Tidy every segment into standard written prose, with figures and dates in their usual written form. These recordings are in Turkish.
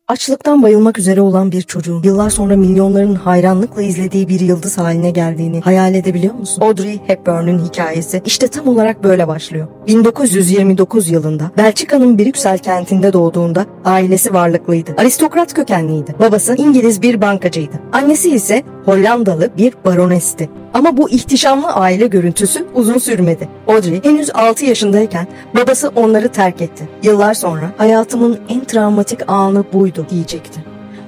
Açlıktan bayılmak üzere olan bir çocuğun yıllar sonra milyonların hayranlıkla izlediği bir yıldız haline geldiğini hayal edebiliyor musun? Audrey Hepburn'un hikayesi işte tam olarak böyle başlıyor. 1929 yılında Belçika'nın Brüksel kentinde doğduğunda ailesi varlıklıydı. Aristokrat kökenliydi. Babası İngiliz bir bankacıydı. Annesi ise Hollandalı bir baronesti. Ama bu ihtişamlı aile görüntüsü uzun sürmedi. Audrey henüz 6 yaşındayken babası onları terk etti. Yıllar sonra hayatımın en travmatik anı buydu diyecekti.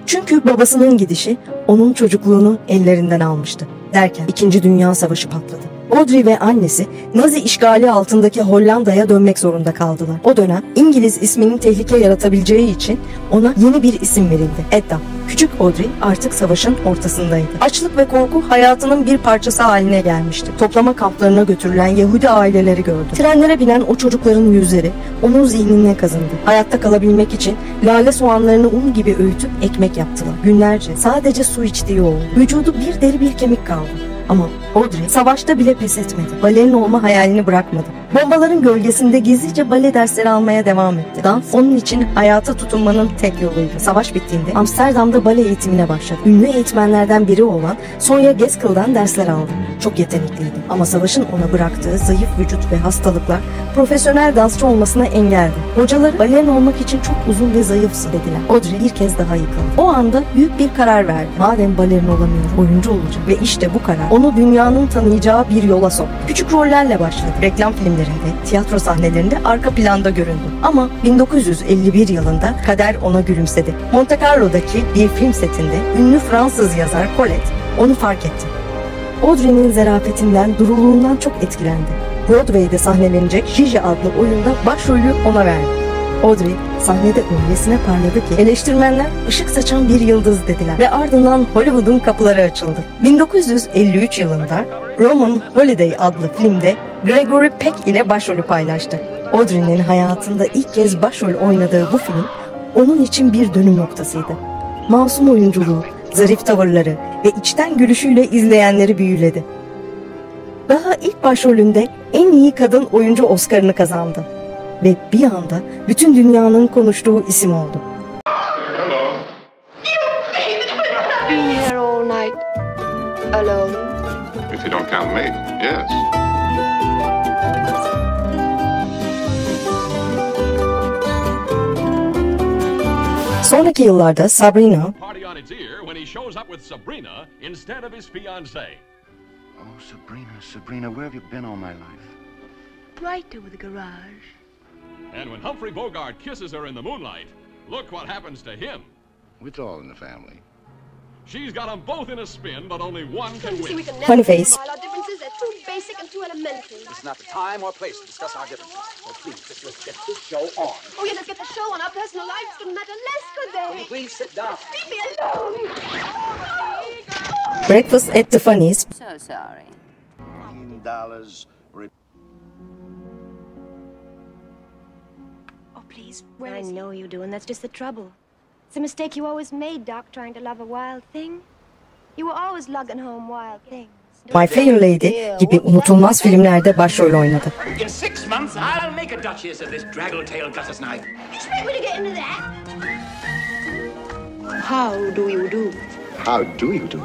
Çünkü babasının gidişi onun çocukluğunu ellerinden almıştı. Derken 2. Dünya Savaşı patladı. Audrey ve annesi Nazi işgali altındaki Hollanda'ya dönmek zorunda kaldılar. O dönem İngiliz isminin tehlike yaratabileceği için ona yeni bir isim verildi. Edda. Küçük Audrey artık savaşın ortasındaydı. Açlık ve korku hayatının bir parçası haline gelmişti. Toplama kamplarına götürülen Yahudi aileleri gördü. Trenlere binen o çocukların yüzleri onun zihnine kazındı. Hayatta kalabilmek için lale soğanlarını un gibi öğütüp ekmek yaptılar. Günlerce sadece su içtiği oldu. Vücudu bir deri bir kemik kaldı. Ama Audrey savaşta bile pes etmedi. Balerin olma hayalini bırakmadı. Bombaların gölgesinde gizlice bale dersleri almaya devam etti. Dans onun için hayata tutunmanın tek yoluydu. Savaş bittiğinde Amsterdam'da bale eğitimine başladı. Ünlü eğitmenlerden biri olan Sonia Gaskell'dan dersler aldı. Çok yetenekliydi ama savaşın ona bıraktığı zayıf vücut ve hastalıklar profesyonel dansçı olmasına engeldi. Hocaları balerin olmak için çok uzun ve zayıfsın dediler. Audrey bir kez daha yıkıldı. O anda büyük bir karar verdi. Madem balerin olamıyorum, oyuncu olacağım. Ve işte bu karar onu dünyanın tanıyacağı bir yola soktu. Küçük rollerle başladı. Reklam filmlerinde, tiyatro sahnelerinde arka planda göründü. Ama 1951 yılında kader ona gülümsedi. Monte Carlo'daki bir film setinde ünlü Fransız yazar Colette onu fark etti. Audrey'nin zarafetinden, duruluğundan çok etkilendi. Broadway'de sahnelenecek Gigi adlı oyunda başrolü ona verdi. Audrey sahnede öylesine parladı ki eleştirmenler ışık saçan bir yıldız dediler ve ardından Hollywood'un kapıları açıldı. 1953 yılında Roman Holiday adlı filmde Gregory Peck ile başrolü paylaştı. Audrey'nin hayatında ilk kez başrol oynadığı bu film onun için bir dönüm noktasıydı. Masum oyunculuğu, zarif tavırları ve içten gülüşüyle izleyenleri büyüledi. Daha ilk başrolünde en iyi kadın oyuncu Oscar'ını kazandı. Ve bir anda bütün dünyanın konuştuğu isim oldu. Been here all night alone. If you don't count me, yes. Sonraki yıllarda Sabrina, Sabrina, where have you been all my life? Right over the garage. And when Humphrey Bogart kisses her in the moonlight, look what happens to him. It's all in the family. She's got them both in a spin, but only one can win. Funny face. Our differences are too basic and too elementary. It's not the time or place to discuss our differences. So please, let's get this show on. Oh yeah, let's get the show on. Our personal lives couldn't matter less, could they? Will you please sit down? Leave me alone. Breakfast at Tiffany's, So sorry. $15. Oh please, I know you do, and that's just the trouble. It's a mistake you always made, Doc, trying to love a wild thing. You were always lugging home wild things. My Fair Lady gibi unutulmaz filmlerde başrol oynadı. In 6 months, I'll make a duchess of this draggle-tailed guttersnipe. Expect me to get into that? How do you do? How do you do?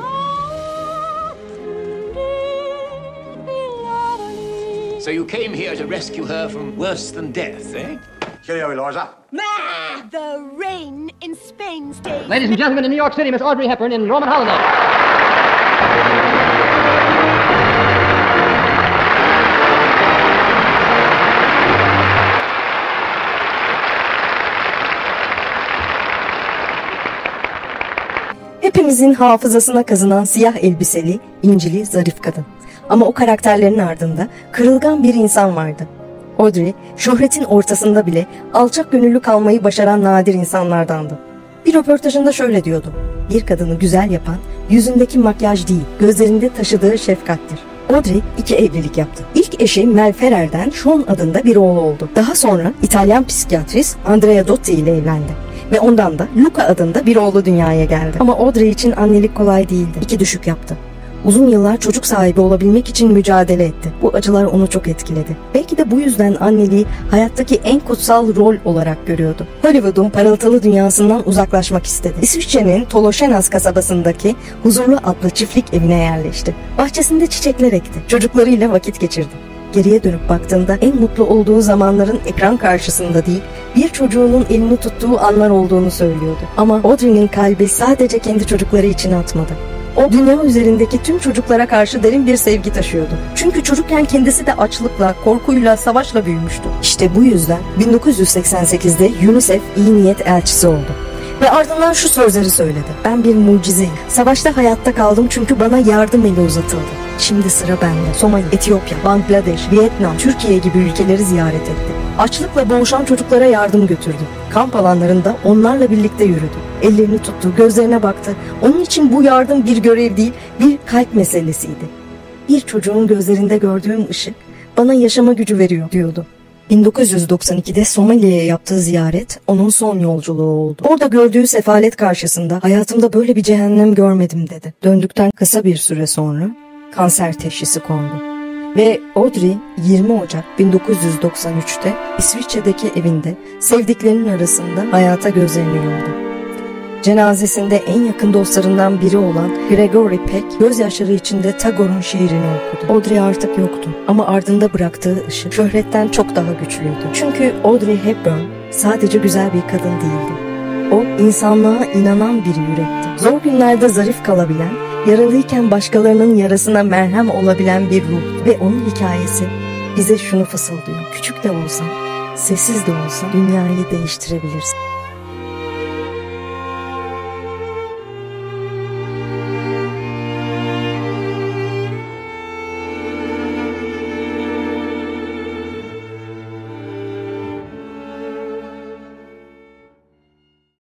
So you came here to rescue her from worse than death, eh? Cheerio, Eliza. The rain in Spain stays. Ladies and gentlemen, in New York City, Miss Audrey Hepburn in Roman Holiday. Hepimizin hafızasına kazınan siyah elbiseli, incili, zarif kadın. Ama o karakterlerin ardında kırılgan bir insan vardı. Audrey, şöhretin ortasında bile alçak gönüllü kalmayı başaran nadir insanlardandı. Bir röportajında şöyle diyordu: bir kadını güzel yapan yüzündeki makyaj değil, gözlerinde taşıdığı şefkattir. Audrey 2 evlilik yaptı. İlk eşi Mel Ferrer'den Sean adında bir oğlu oldu. Daha sonra İtalyan psikiyatrist Andrea Dotti ile evlendi. Ve ondan da Luca adında bir oğlu dünyaya geldi. Ama Audrey için annelik kolay değildi. 2 düşük yaptı. Uzun yıllar çocuk sahibi olabilmek için mücadele etti. Bu acılar onu çok etkiledi. Belki de bu yüzden anneliği hayattaki en kutsal rol olarak görüyordu. Hollywood'un parıltılı dünyasından uzaklaşmak istedi. İsviçre'nin Toloşenas kasabasındaki Huzurlu adlı çiftlik evine yerleşti. Bahçesinde çiçekler ekti. Çocuklarıyla vakit geçirdi. Geriye dönüp baktığında en mutlu olduğu zamanların ekran karşısında değil, bir çocuğunun elini tuttuğu anlar olduğunu söylüyordu. Ama Audrey'nin kalbi sadece kendi çocukları için atmadı. O dünya üzerindeki tüm çocuklara karşı derin bir sevgi taşıyordu. Çünkü çocukken kendisi de açlıkla, korkuyla, savaşla büyümüştü. İşte bu yüzden 1988'de UNICEF iyi niyet elçisi oldu. Ve ardından şu sözleri söyledi. Ben bir mucizeyim. Savaşta hayatta kaldım çünkü bana yardım eli uzatıldı. Şimdi sıra bende. Somali, Etiyopya, Bangladeş, Vietnam, Türkiye gibi ülkeleri ziyaret etti. Açlıkla boğuşan çocuklara yardım götürdü. Kamp alanlarında onlarla birlikte yürüdü. Ellerini tuttu, gözlerine baktı. Onun için bu yardım bir görev değil, bir kalp meselesiydi. Bir çocuğun gözlerinde gördüğüm ışık bana yaşama gücü veriyor diyordu. 1992'de Somali'ye yaptığı ziyaret onun son yolculuğu oldu. Orada gördüğü sefalet karşısında hayatımda böyle bir cehennem görmedim dedi. Döndükten kısa bir süre sonra kanser teşhisi kondu. Ve Audrey 20 Ocak 1993'te İsviçre'deki evinde sevdiklerinin arasında hayata gözlerini yumdu. Cenazesinde en yakın dostlarından biri olan Gregory Peck gözyaşları içinde Tagore'un şiirini okudu. Audrey artık yoktu ama ardında bıraktığı ışık şöhretten çok daha güçlüydü. Çünkü Audrey Hepburn sadece güzel bir kadın değildi. O insanlığa inanan bir yürekti. Zor günlerde zarif kalabilen, yaralıyken başkalarının yarasına merhem olabilen bir ruh. Ve onun hikayesi bize şunu fısıldıyor. Küçük de olsan, sessiz de olsan dünyayı değiştirebilirsin.